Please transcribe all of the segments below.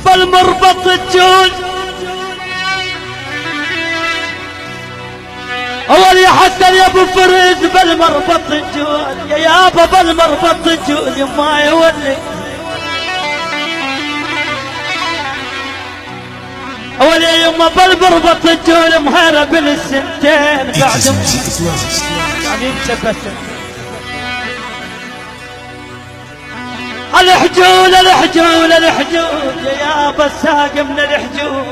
بالمربط الجود اول حتى يا ابو فريد بالمربط الجود يا يابا بالمربط الجود ما يولي اول يما بالمربط الجود مهرب السنتين بعد يعني انت الحجول الحجول الحجول يا يابا الساق من الحجول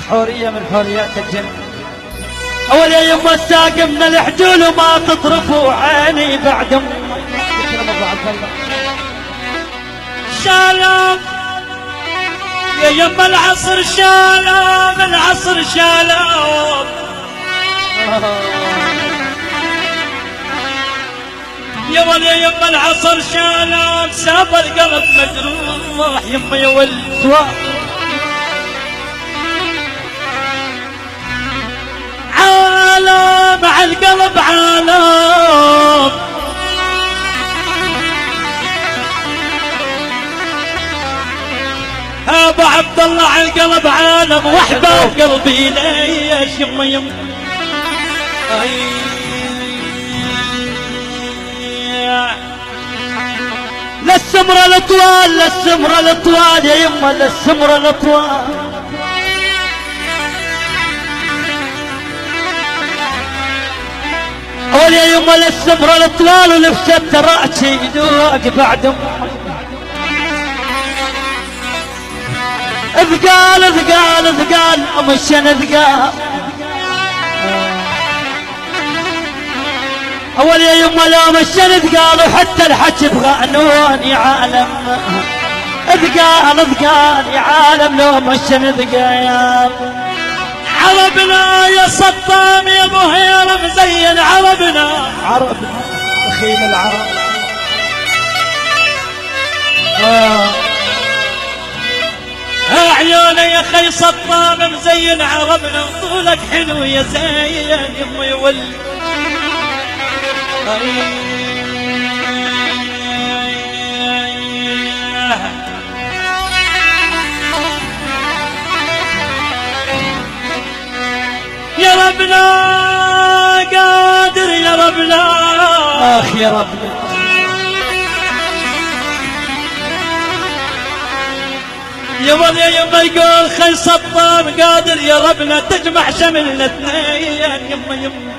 حورية من حوريات الجنة اول يا يما الساق من الحجول وما تطرفوا عيني بعد شالام يا يما العصر شالام العصر شالام يا ولي يا يما العصر شالام ساب القلب مجروح يما يا ولد عالم على القلب عالم ابو عبد الله على القلب عالم واحباب قلبي ليش يما يما للسمرة الاطوال للسمرة الاطوال يا يما للسمرة الاطوال اول يا يما للسمرة الاطوال ولفشت رأسي يدوق بعد اثقال اثقال اثقال مشان اثقال اول يا يما لو مشان اثقال وحتى الحج بغانون يا عالم اثقال اثقال يا عالم لو مشان اثقال عربنا يا صطام يا مهير مزين عربنا عربنا اخينا العرب عيوني يا خي صطام مزين عربنا طولك حلو يا زين يما يولي يا ربنا قادر يا ربنا اخ يا ربنا يا ولي يما يقول خي صطام قادر يا ربنا تجمع شمل الاثنين يما يما